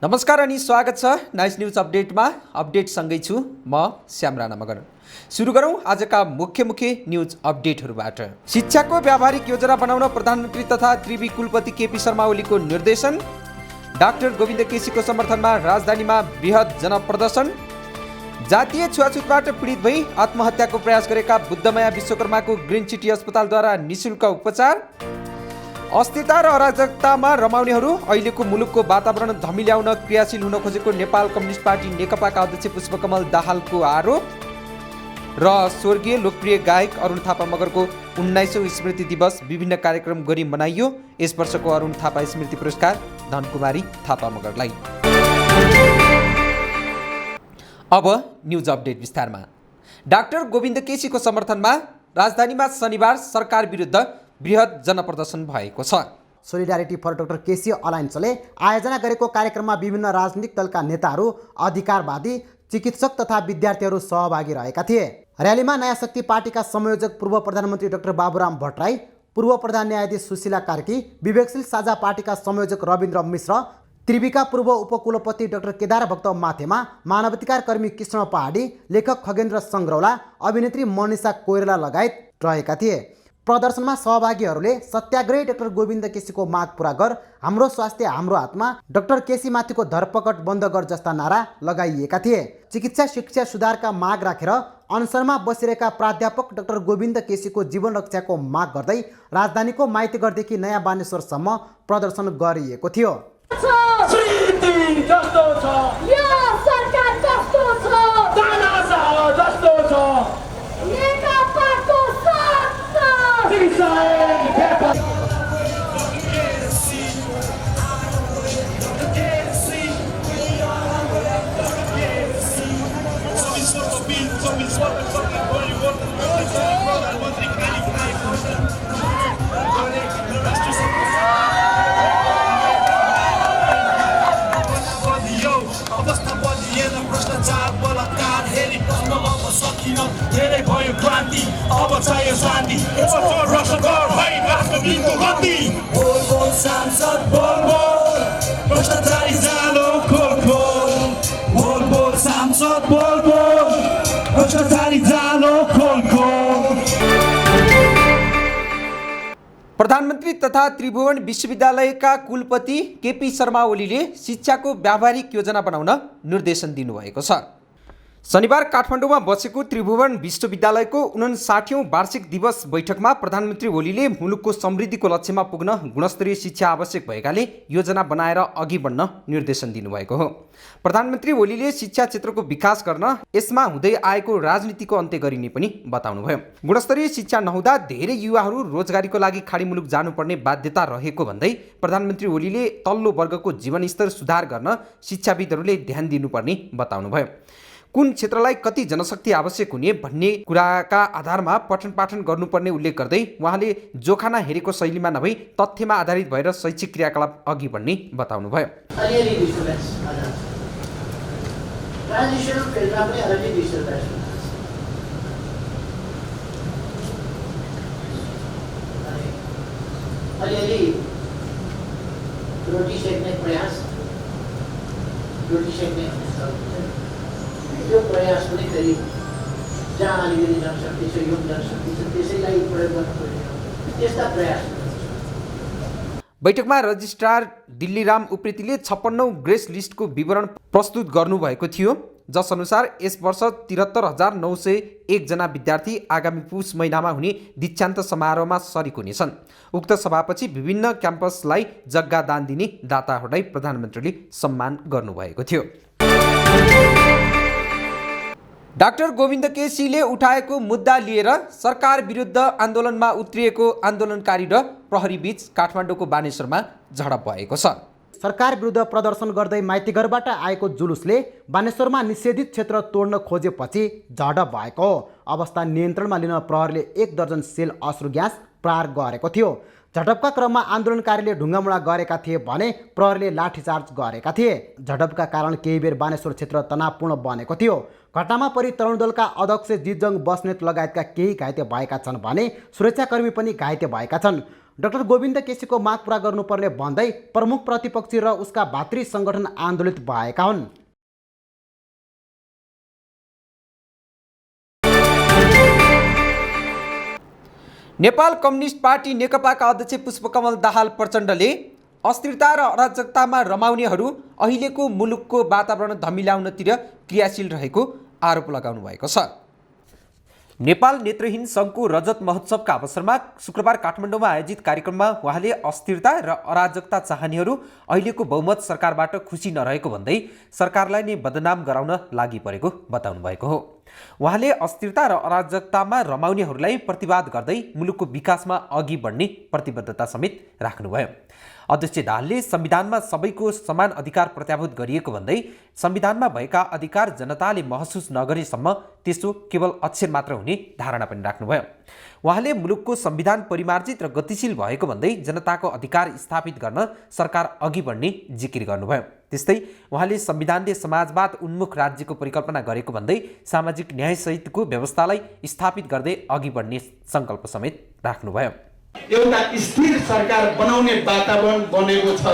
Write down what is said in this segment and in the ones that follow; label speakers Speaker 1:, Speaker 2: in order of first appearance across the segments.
Speaker 1: नमस्कार अनि स्वागत छ नाइस न्यूज अपडेटमा। अपडेटसँगै छु म श्याम राणा मगर। सुरु गरौँ आजका मुख्य न्यूज अपडेटहरूबाट। शिक्षाको व्यावहारिक योजना बनाउन प्रधानमन्त्री तथा त्रिवी कुलपति केपी शर्मा ओलीको निर्देशन। डाक्टर गोविन्द केसीको समर्थनमा राजधानीमा बृहत जनप्रदर्शन। जातीय छुवाछुतबाट पीडित भई आत्महत्याको प्रयास गरेका बुद्धमया विश्वकर्माको ग्रिन सिटी अस्पतालद्वारा निशुल्क उपचार। अस्थिरता र अराजकतामा रमाउनेहरू अहिलेको मुलुकको वातावरण धमिल्याउन क्रियाशील हुन खोजेको नेपाल कम्युनिस्ट पार्टी नेकपाका अध्यक्ष पुष्पकमल दाहालको आरोप। र स्वर्गीय लोकप्रिय गायक अरुण थापा मगरको 19औं स्मृति दिवस विभिन्न कार्यक्रम गरी मनाइयो। यस वर्षको अरुण थापा स्मृति पुरस्कार धनकुमारी थापा मगरलाई। अब न्युज अपडेट विस्तारमा। डाक्टर गोविन्द केसीको समर्थनमा राजधानीमा शनिबार सरकार विरुद्ध बृहत जनप्रदर्शन भएको छ।
Speaker 2: सोलिडारिटी फर डाक्टर केसी अलायन्सले आयोजना गरेको कार्यक्रममा विभिन्न राजनीतिक दलका नेताहरू, अधिकारवादी, चिकित्सक तथा विद्यार्थीहरू सहभागी रहेका थिए। र्यालीमा नयाँ शक्ति पार्टीका संयोजक पूर्व प्रधानमन्त्री डाक्टर बाबुराम भट्टराई, पूर्व प्रधान न्यायाधीश सुशीला कार्की, विवेकशील साझा पार्टीका संयोजक रविन्द्र मिश्र, त्रिवीका पूर्व उपकुलपति डाक्टर केदार भक्त माथेमा, मानवाधिकार कर्मी कृष्ण पहाडी, लेखक खगेन्द्र सङ्ग्रौला, अभिनेत्री मनिषा कोइराला लगायत रहेका थिए। प्रदर्शनमा सहभागीहरूले सत्याग्रही डाक्टर गोविन्द केसीको माग पूरा गर, हाम्रो स्वास्थ्य हाम्रो हातमा, डाक्टर केसी माथिको धरपकड बन्द गर जस्ता नारा लगाइएका थिए। चिकित्सा शिक्षा सुधारका माग राखेर अनसनमा बसिरहेका प्राध्यापक डाक्टर गोविन्द केसीको जीवन रक्षाको माग गर्दै राजधानीको माइतीघरदेखि नयाँ बानेश्वरसम्म प्रदर्शन गरिएको थियो।
Speaker 3: धेरै भयो क्रान्ति, अब चाहियो शान्ति। रक्षागर भई राष्ट्रबिन्दु गति। बोल बोल सांसद बोल बोल, भ्रष्टाचारी जालो खोल खोल। बोल बोल सांसद बोल बोल, भ्रष्टाचारी जालो खोल खोल।
Speaker 1: प्रधानमन्त्री तथा त्रिभुवन विश्वविद्यालयका कुलपति केपी शर्मा ओलीले शिक्षाको व्यावहारिक योजना बनाउन निर्देशन दिनुभएको छ। शनिबार काठमाडौँमा बसेको त्रिभुवन विश्वविद्यालयको 59औं वार्षिक दिवस बैठकमा प्रधानमन्त्री ओलीले मुलुकको समृद्धिको लक्ष्यमा पुग्न गुणस्तरीय शिक्षा आवश्यक भएकाले योजना बनाएर अघि बढ्न निर्देशन दिनुभएको हो। प्रधानमन्त्री ओलीले शिक्षा क्षेत्रको विकास गर्न यसमा हुँदै आएको राजनीतिको अन्त्य गरिने पनि बताउनुभयो। गुणस्तरीय शिक्षा नहुँदा धेरै युवाहरू रोजगारीको लागि खाडी मुलुक जानुपर्ने बाध्यता रहेको भन्दै प्रधानमन्त्री ओलीले तल्लो वर्गको जीवनस्तर सुधार गर्न शिक्षाविदहरूले ध्यान दिनुपर्ने बताउनुभयो। कुन क्षेत्रलाई कति जनशक्ति आवश्यक हुने भन्ने कुराका आधारमा पठन पाठन गर्नुपर्ने उल्लेख गर्दै उहाँले जोखाना हेरेको शैलीमा नभई तथ्यमा आधारित भएर शैक्षिक क्रियाकलाप अघि बढ्ने बताउनुभयो।
Speaker 4: यो प्रयास पनि फेरि जहाँ अलिकति जनशक्ति छ, युवा जनशक्ति छ, त्यसैलाई प्रयोग गर्नुपर्ने त्यस्ता प्रयास।
Speaker 1: बैठकमा रजिस्ट्रार दिल्लीराम उप्रेतीले 56औं ग्रेस लिस्टको विवरण प्रस्तुत गर्नुभएको थियो, जस अनुसार यस वर्ष 73,901 जना विद्यार्थी आगामी पुष महिनामा हुने दीक्षान्त समारोहमा सरिक हुनेछन्। उक्त सभापछि विभिन्न क्याम्पसलाई जग्गा दान दिने दाताहरूलाई प्रधानमन्त्रीले सम्मान गर्नुभएको थियो। डाक्टर गोविन्द केसीले उठाएको मुद्दा लिएर सरकार विरुद्ध आन्दोलनमा उत्रिएको आन्दोलनकारी र प्रहरी बीच काठमाडौँको बानेश्वरमा झडप भएको छ।
Speaker 2: सरकार विरुद्ध प्रदर्शन गर्दै माइतीघरबाट आएको जुलुसले बानेश्वरमा निषेधित क्षेत्र तोड्न खोजेपछि झडप भएको हो। अवस्था नियन्त्रणमा लिन प्रहरीले 1 दर्जन सेल अश्रु ग्यास प्रहार गरेको थियो। झडपका क्रममा आन्दोलनकारीले ढुङ्गामुढा गरेका थिए भने प्रहरीले लाठीचार्ज गरेका थिए। झडपका कारण केही बेर बानेश्वर क्षेत्र तनावपूर्ण बनेको थियो। घटनामा परि तरुण दलका अध्यक्ष जितजङ बस्नेत लगायतका केही घाइते भएका छन् भने सुरक्षाकर्मी पनि घाइते भएका छन्। डाक्टर गोविन्द केसीको माग पूरा गर्नुपर्ने भन्दै प्रमुख प्रतिपक्षी र उसका भातृ सङ्गठन आन्दोलित भएका हुन्।
Speaker 1: नेपाल कम्युनिस्ट पार्टी नेकपाका अध्यक्ष पुष्पकमल दाहाल प्रचण्डले अस्थिरता र अराजकतामा रमाउनेहरू अहिलेको मुलुकको वातावरण धमिल्याउनतिर क्रियाशील रहेको आरोप लगाउनु भएको छ। नेपाल नेत्रहीन सङ्घको रजत महोत्सवका अवसरमा शुक्रबार काठमाडौँमा आयोजित कार्यक्रममा उहाँले अस्थिरता र अराजकता चाहनेहरू अहिलेको बहुमत सरकारबाट खुसी नरहेको भन्दै सरकारलाई नै बदनाम गराउन लागि परेको बताउनु भएको हो। उहाँले अस्थिरता र अराजकतामा रमाउनेहरूलाई प्रतिवाद गर्दै मुलुकको विकासमा अघि बढ्ने प्रतिबद्धता समेत राख्नुभयो। अध्यक्ष दाहालले संविधानमा सबैको समान अधिकार प्रत्याभूत गरिएको भन्दै संविधानमा भएका अधिकार जनताले महसुस नगरेसम्म त्यसो केवल अक्षर मात्र हुने धारणा पनि राख्नुभयो। उहाँले मुलुकको संविधान परिमार्जित र गतिशील भएको भन्दै जनताको अधिकार स्थापित गर्न सरकार अघि बढ्ने जिकिर गर्नुभयो। त्यस्तै उहाँले संविधानले समाजवाद उन्मुख राज्यको परिकल्पना गरेको भन्दै सामाजिक न्यायसहितको व्यवस्थालाई स्थापित गर्दै अघि बढ्ने सङ्कल्प समेत राख्नुभयो।
Speaker 5: एउटा स्थिर सरकार बनाउने वातावरण बनेको छ।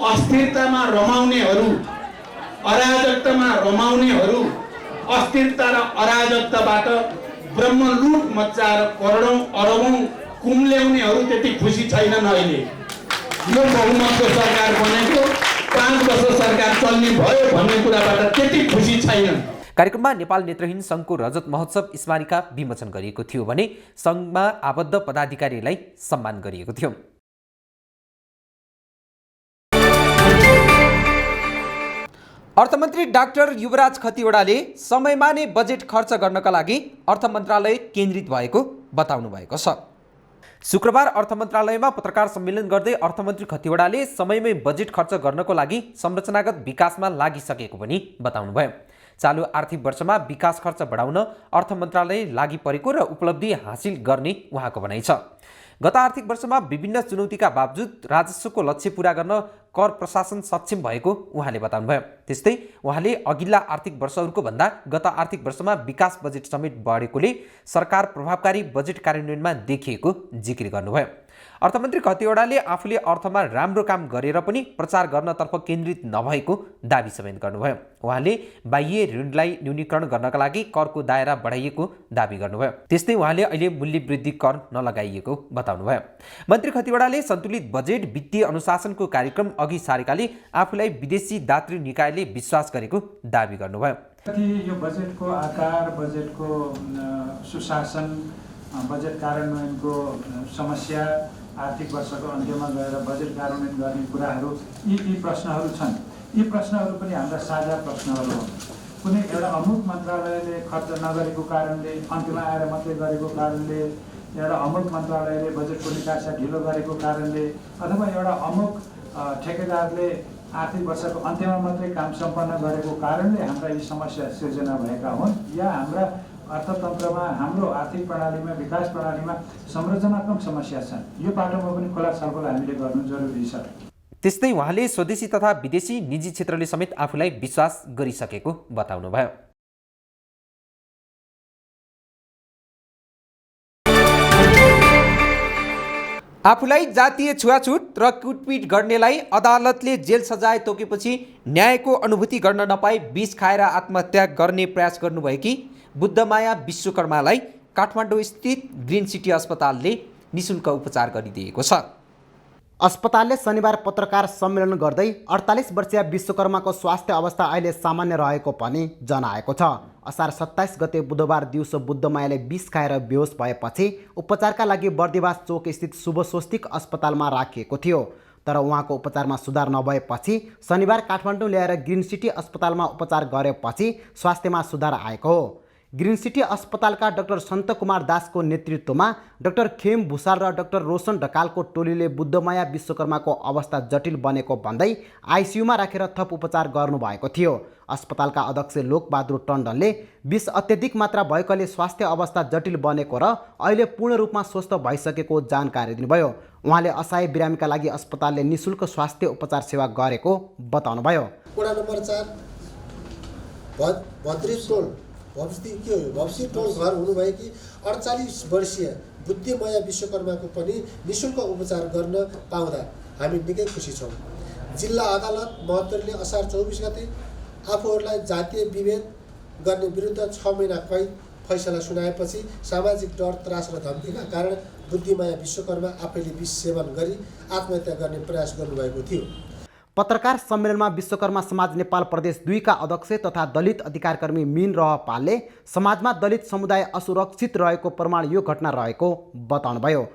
Speaker 5: अस्थिरतामा रमाउनेहरू, अराजकतामा रमाउनेहरू अस्थिरता र अराजकताबाट ब्रह्मलुट मच्चाएर करोडौँ अरबौँ कुम्ल्याउनेहरू त्यति खुसी छैनन्। अहिले यो बहुमतको सरकार बनेको 5 वर्ष सरकार चल्ने भयो भन्ने कुराबाट त्यति खुसी छैनन्।
Speaker 1: कार्यक्रममा नेपाल नेत्रहीन सङ्घको रजत महोत्सव स्मारिका विमोचन गरिएको थियो भने सङ्घमा आबद्ध पदाधिकारीलाई सम्मान गरिएको थियो। अर्थमन्त्री डाक्टर युवराज खतिवडाले समयमा नै बजेट खर्च गर्नका लागि अर्थ मन्त्रालय केन्द्रित भएको बताउनु भएको छ। शुक्रबार अर्थ मन्त्रालयमा पत्रकार सम्मेलन गर्दै अर्थमन्त्री खतिवडाले समयमै बजेट खर्च गर्नको लागि संरचनागत विकासमा लागिसकेको पनि बताउनुभयो। चालु आर्थिक वर्षमा विकास खर्च बढाउन अर्थ मन्त्रालय लागि परेको र उपलब्धि हासिल गर्ने उहाँको भनाइ छ। गत आर्थिक वर्षमा विभिन्न चुनौतीका बावजुद राजस्वको लक्ष्य पूरा गर्न कर प्रशासन सक्षम भएको उहाँले बताउनुभयो। त्यस्तै उहाँले अघिल्ला आर्थिक वर्षहरूको भन्दा गत आर्थिक वर्षमा विकास बजेट समेत बढेकोले सरकार प्रभावकारी बजेट कार्यान्वयनमा देखिएको जिकिर गर्नुभयो। अर्थमन्त्री खतिवडाले आफूले अर्थमा राम्रो काम गरेर पनि प्रचार गर्नतर्फ केन्द्रित नभएको दाबी समेत गर्नुभयो। उहाँले बाह्य ऋणलाई न्यूनीकरण गर्नका लागि करको दायरा बढाइएको दाबी गर्नुभयो। त्यस्तै उहाँले अहिले मूल्य वृद्धि कर नलगाइएको बताउनुभयो। मन्त्री खतिवडाले सन्तुलित बजेट वित्तीय अनुशासनको कार्यक्रम अघि सारेकाले आफूलाई विदेशी दातृ निकायले विश्वास गरेको दाबी गर्नुभयो।
Speaker 6: यो बजेटको आकार, बजेटको सुशासन, बजेट कार्यान्वयनको समस्या, आर्थिक वर्षको अन्त्यमा गएर बजेट कार्यान्वयन गर्ने कुराहरू यी प्रश्नहरू छन्। यी प्रश्नहरू पनि हाम्रा साझा प्रश्नहरू हो। कुनै एउटा अमुक मन्त्रालयले खर्च नगरेको कारणले, अन्त्यमा आएर मात्रै गरेको कारणले, एउटा अमुक मन्त्रालयले बजेटको निकासा ढिलो गरेको कारणले, अथवा एउटा अमुक ठेकेदारले आर्थिक वर्षको अन्त्यमा मात्रै काम सम्पन्न गरेको कारणले हाम्रा यी समस्या सिर्जना भएका हुन्, या हाम्रा अर्थतन्त्रमा, हाम्रो आर्थिक प्रणालीमा, विकास प्रणालीमा संरचनात्मक समस्या छन्। यो पाटोमा पनि खुला छलफल हामीले गर्नु जरुरी छ।
Speaker 1: त्यस्तै उहाँले स्वदेशी तथा विदेशी निजी क्षेत्रले समेत आफूलाई विश्वास गरिसकेको बताउनुभयो। आफूलाई जातीय छुवाछुत र कुटपिट गर्नेलाई अदालतले जेल सजाय तोकेपछि न्यायको अनुभूति गर्न नपाई विष खाएर आत्महत्या गर्ने प्रयास गर्नुभएकी बुद्धमाया विश्वकर्मालाई काठमाडौँ स्थित ग्रिन सिटी अस्पतालले निःशुल्क उपचार गरिदिएको छ।
Speaker 2: अस्पतालले शनिबार पत्रकार सम्मेलन गर्दै 48 वर्षीय विश्वकर्माको स्वास्थ्य अवस्था अहिले सामान्य रहेको पनि जनाएको छ। असार 27 गते बुधबार दिउँसो बुद्धमायाले विष खाएर बेहोस भएपछि उपचारका लागि बर्दिवास चोक स्थित शुभ स्वस्तिक अस्पतालमा राखिएको थियो। तर उहाँको उपचारमा सुधार नभएपछि शनिबार काठमाडौँ ल्याएर ग्रिन सिटी अस्पतालमा उपचार गरेपछि स्वास्थ्यमा सुधार आएको हो। ग्रिन सिटी अस्पतालका डाक्टर सन्त कुमार दासको नेतृत्वमा डाक्टर खेम भुषाल र डाक्टर रोशन ढकालको टोलीले बुद्धमाया विश्वकर्माको अवस्था जटिल बनेको भन्दै आइसियुमा राखेर थप उपचार गर्नुभएको थियो। अस्पतालका अध्यक्ष लोकबहादुर टन्डनले विष अत्यधिक मात्रा भएकोले स्वास्थ्य अवस्था जटिल बनेको र अहिले पूर्ण रूपमा स्वस्थ भइसकेको जानकारी दिनुभयो। उहाँले असहाय बिरामीका लागि अस्पतालले निःशुल्क स्वास्थ्य उपचार सेवा गरेको बताउनुभयो।
Speaker 7: वडा नम्बर 4 भद्री टोल भक्सी टोल घर हुनुभएकी 48 वर्षीय बुद्धिमय विश्वकर्माको पनि निःशुल्क उपचार गर्न पाउँदा हामी निकै खुसी छौँ। जिल्ला अदालत महोत्तरीले असार 24 गते आफूहरूलाई जातीय विभेद गर्ने विरुद्ध 6 महिना कैद फैसला सुनाएपछि सामाजिक डर त्रास र धम्कीका कारण बुद्धिमय विश्वकर्मा आफैले विष सेवन गरी आत्महत्या गर्ने प्रयास गर्नुभएको थियो।
Speaker 2: पत्रकार सम्मेलनमा विश्वकर्मा समाज नेपाल प्रदेश 2 का अध्यक्ष तथा दलित अधिकारकर्मी मिन रहपालले समाजमा दलित समुदाय असुरक्षित रहेको प्रमाण यो घटना रहेको बताउनुभयो।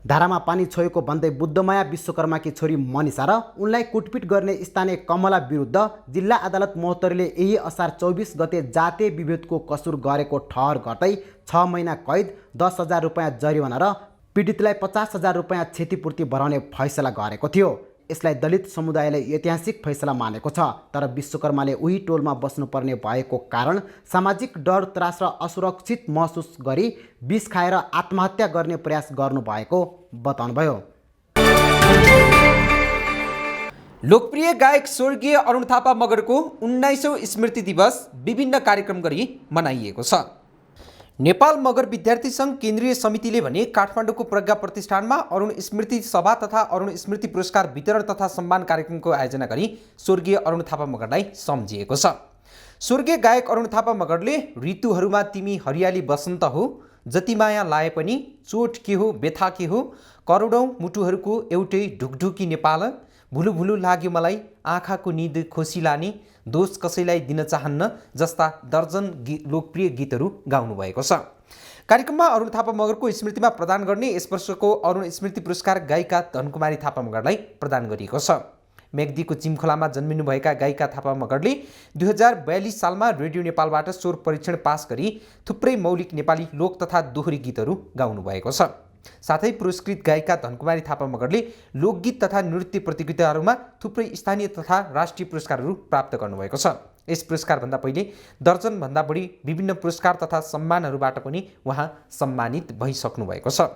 Speaker 2: धारामा पानी छोएको भन्दै बुद्धमया विश्वकर्माकी छोरी मनिषा र उनलाई कुटपिट गर्ने स्थानीय कमला विरुद्ध जिल्ला अदालत महोत्तरीले यही असार 24 गते जातीय विभेदको कसुर गरेको ठहर गर्दै 6 महिना कैद 10,000 रुपैयाँ जरिवाना र पीडितलाई 50,000 रुपैयाँ क्षतिपूर्ति भराउने फैसला गरेको थियो। यसलाई दलित समुदायले ऐतिहासिक फैसला मानेको छ। तर विश्वकर्माले उही टोलमा बस्नुपर्ने भएको कारण सामाजिक डर त्रास र असुरक्षित महसुस गरी विष खाएर आत्महत्या गर्ने प्रयास गर्नुभएको बताउनुभयो।
Speaker 1: लोकप्रिय गायक स्वर्गीय अरुण थापा मगरको 19औं स्मृति दिवस विभिन्न कार्यक्रम गरी मनाइएको छ। नेपाल मगर विद्यार्थी सङ्घ केन्द्रीय समितिले भने काठमाडौँको प्रज्ञा प्रतिष्ठानमा अरुण स्मृति सभा तथा अरुण स्मृति पुरस्कार वितरण तथा सम्मान कार्यक्रमको आयोजना गरी स्वर्गीय अरुण थापा मगरलाई सम्झिएको छ। स्वर्गीय गायक अरुण थापा मगरले ऋतुहरूमा तिमी हरियाली बसन्त हो, जति माया लाए पनि चोट के हो व्यथा के हो, करोडौँ मुटुहरूको एउटै ढुकढुकी नेपाल, भुलु भुलु लाग्यो मलाई आँखाको निद खोसी लाने, दोष कसैलाई दिन चाहन्न जस्ता दर्जन लोकप्रिय गीतहरू गाउनुभएको छ। कार्यक्रममा अरुण थापा मगरको स्मृतिमा प्रदान गर्ने यस वर्षको अरुण स्मृति पुरस्कार गायिका धनकुमारी थापा मगरलाई प्रदान गरिएको छ। मेग्दीको चिमखोलामा जन्मिनुभएका गायिका थापा मगरले 2042 सालमा रेडियो नेपालबाट स्वर परीक्षण पास गरी थुप्रै मौलिक नेपाली लोक तथा दोहोरी गीतहरू गाउनुभएको छ। साथै पुरस्कृत गायिका धनकुमारी थापा मगरले लोकगीत तथा नृत्य प्रतियोगिताहरूमा थुप्रै स्थानीय तथा राष्ट्रिय पुरस्कारहरू प्राप्त गर्नुभएको छ। यस पुरस्कारभन्दा पहिले दर्जनभन्दा बढी विभिन्न पुरस्कार तथा सम्मानहरूबाट पनि उहाँ सम्मानित भइसक्नु भएको छ।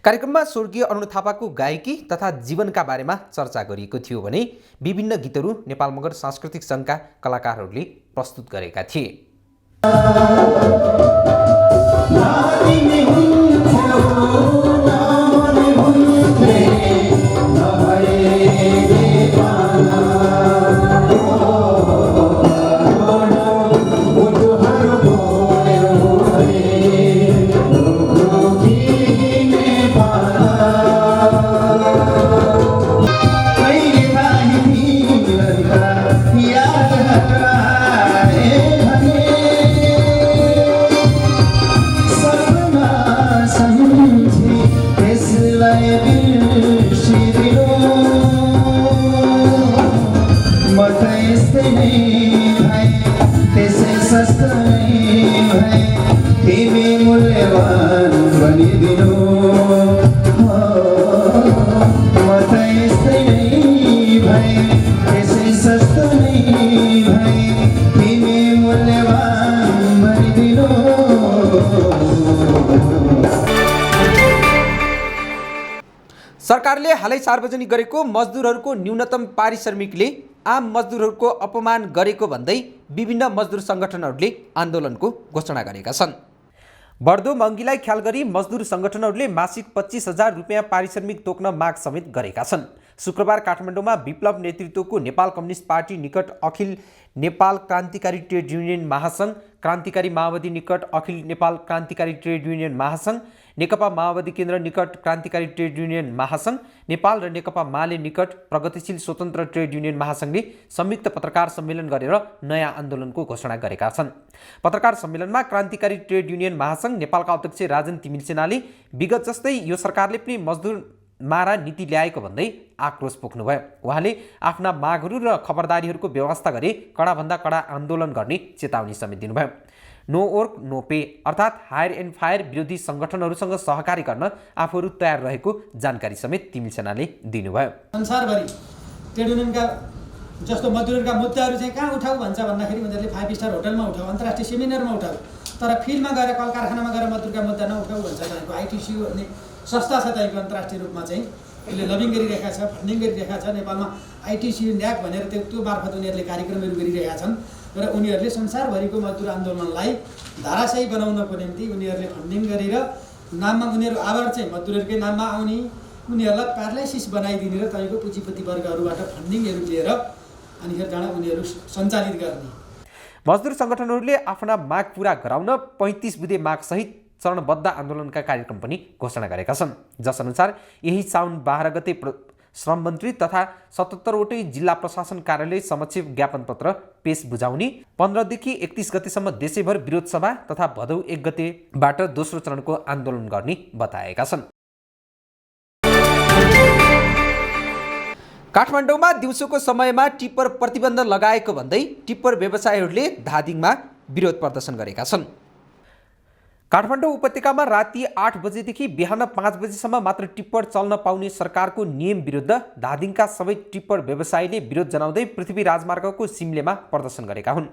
Speaker 1: कार्यक्रममा स्वर्गीय अरुण थापाको गायकी तथा जीवनका बारेमा चर्चा गरिएको थियो भने विभिन्न गीतहरू नेपाल मगर सांस्कृतिक सङ्घका कलाकारहरूले प्रस्तुत गरेका थिए। सरकारले हालै सार्वजनिक गरेको मजदुरहरूको न्यूनतम पारिश्रमिकले आम मजदुरहरूको अपमान गरेको भन्दै विभिन्न मजदुर सङ्गठनहरूले आन्दोलनको घोषणा गरेका छन्। बढ्दो महँगीलाई ख्याल गरी मजदुर सङ्गठनहरूले मासिक 25,000 रुपियाँ पारिश्रमिक तोक्न माग समेत गरेका छन्। शुक्रबार काठमाडौँमा विप्लव नेतृत्वको नेपाल कम्युनिस्ट पार्टी निकट अखिल नेपाल क्रान्तिकारी ट्रेड युनियन महासङ्घ, क्रान्तिकारी माओवादी निकट अखिल नेपाल क्रान्तिकारी ट्रेड युनियन महासङ्घ, नेकपा माओवादी केन्द्र निकट क्रान्तिकारी ट्रेड युनियन महासङ्घ, नेपाल र नेकपा माले निकट प्रगतिशील स्वतन्त्र ट्रेड युनियन महासङ्घले संयुक्त पत्रकार सम्मेलन गरेर नयाँ आन्दोलनको घोषणा गरेका छन्। पत्रकार सम्मेलनमा क्रान्तिकारी ट्रेड युनियन महासङ्घ नेपालका अध्यक्ष राजन तिमिल्सेनाले विगत जस्तै यो सरकारले पनि मजदुर मारा नीति ल्याएको भन्दै आक्रोश पोख्नुभयो। उहाँले आफ्ना मागहरू र खबरदारीहरूको व्यवस्था गरी कडाभन्दा कडा आन्दोलन गर्ने चेतावनी समेत दिनुभयो। नो वर्क नो पे अर्थात् हायर एन्ड फायर विरोधी सङ्गठनहरूसँग सहकारी गर्न आफूहरू तयार रहेको जानकारी समेत तिमिल्सेनाले दिनुभयो।
Speaker 8: संसारभरि ट्रेड युनियनका जस्तो मजदुरहरूका मुद्दाहरू चाहिँ कहाँ उठाउ भन्छ भन्दाखेरि उनीहरूले 5 स्टार होटलमा उठाउ, अन्तर्राष्ट्रिय सेमिनारमा उठाउ, तर फिल्डमा गएर कल कारखानामा गएर मजदुरका मुद्दा नउठाउ भन्छ। तपाईँको आइटिसियु भन्ने संस्था छ तपाईँको अन्तर्राष्ट्रिय रूपमा चाहिँ यसले लबिङ गरिरहेका छ, फन्डिङ गरिरहेका छ। नेपालमा आइटिसियु न्याक भनेर त्यो मार्फत उनीहरूले कार्यक्रमहरू गरिरहेका छन्। र उनीहरूले संसारभरिको मजदुर आन्दोलनलाई धाराशायी बनाउनको निम्ति उनीहरूले फन्डिङ गरेर नाममा उनीहरू आभार चाहिँ मजदुरहरूकै नाममा आउने, उनीहरूलाई प्यारालाइसिस बनाइदिने र तपाईँको पुँजीपति वर्गहरूबाट फन्डिङहरू लिएर अनिखेर जाँदा उनीहरू सञ्चालित गर्ने।
Speaker 1: मजदुर सङ्गठनहरूले आफ्ना माग पूरा गराउन 35 बुँदे मागसहित चरणबद्ध आन्दोलनका कार्यक्रम पनि घोषणा गरेका छन्। जसअनुसार यही साउन 12 गते श्रम मन्त्री तथा 77 वटै जिल्ला प्रशासन कार्यालय समक्ष ज्ञापन पत्र पेश बुझाउने, 15 देखि 31 गतेसम्म देशैभर विरोध सभा तथा भदौ 1 गतेबाट दोस्रो चरणको आन्दोलन गर्ने बताएका छन्। काठमाडौँमा दिउँसोको समयमा टिप्पर प्रतिबन्ध लगाएको भन्दै टिप्पर व्यवसायीहरूले धादिङमा विरोध प्रदर्शन गरेका छन्। काठमाडौँ उपत्यकामा राति 8 बजेदेखि बिहान 5 बजेसम्म मात्र टिप्पर चल्न पाउने सरकारको नियम विरुद्ध धादिङका सबै टिप्पर व्यवसायीले विरोध जनाउँदै पृथ्वी राजमार्गको सिम्लेमा प्रदर्शन गरेका हुन्।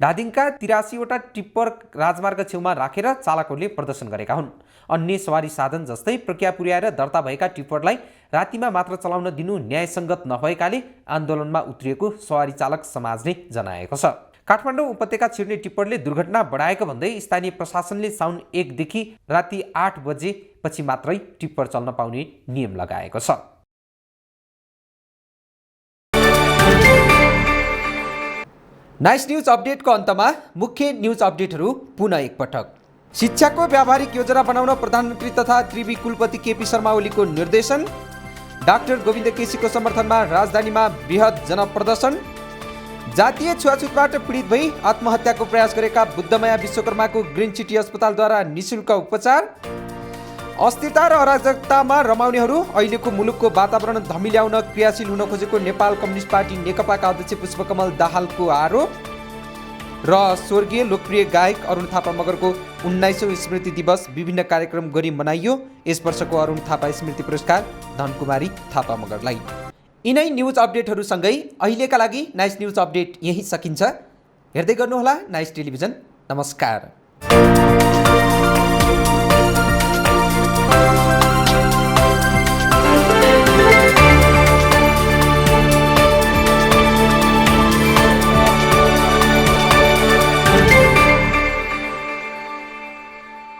Speaker 1: धादिङका 83 वटा टिप्पर राजमार्ग छेउमा राखेर चालकहरूले प्रदर्शन गरेका हुन्। अन्य सवारी साधन जस्तै प्रक्रिया पुर्याएर दर्ता भएका टिप्परलाई रातिमा मात्र चलाउन दिनु न्यायसङ्गत नभएकाले आन्दोलनमा उत्रिएको सवारी चालक समाजले जनाएको छ। काठमाडौँ उपत्यका छिर्ने टिप्परले दुर्घटना बढाएको भन्दै स्थानीय प्रशासनले साउन 1 देखि राति 8 बजेपछि मात्रै टिप्पर चल्न पाउने नियम लगाएको छ। नाइस न्युज अपडेटको अन्तमा मुख्य न्युज अपडेटहरू पुनः एकपटक। शिक्षाको व्यावहारिक योजना बनाउन प्रधानमन्त्री तथा त्रिवी कुलपति केपी शर्मा ओलीको निर्देशन। डाक्टर गोविन्द केसीको समर्थनमा राजधानीमा बृहत जनप्रदर्शन। जातीय छुवाछुतबाट पीडित भई आत्महत्याको प्रयास गरेका बुद्धमया विश्वकर्माको ग्रिन सिटी अस्पतालद्वारा निःशुल्क उपचार। अस्थिरता र अराजकतामा रमाउनेहरू अहिलेको मुलुकको वातावरण धमिल्याउन क्रियाशील हुन खोजेको नेपाल कम्युनिस्ट पार्टी नेकपाका अध्यक्ष पुष्पकमल दाहालको आरोप। र स्वर्गीय लोकप्रिय गायक अरुण थापा मगरको 19औं स्मृति दिवस विभिन्न कार्यक्रम गरी मनाइयो। यस वर्षको अरुण थापा स्मृति पुरस्कार धनकुमारी थापा मगरलाई। यिनै न्युज अपडेटहरूसँगै अहिलेका लागि नाइस न्युज अपडेट यही सकिन्छ। हेर्दै गर्नुहोला नाइस टेलिभिजन। नमस्कार।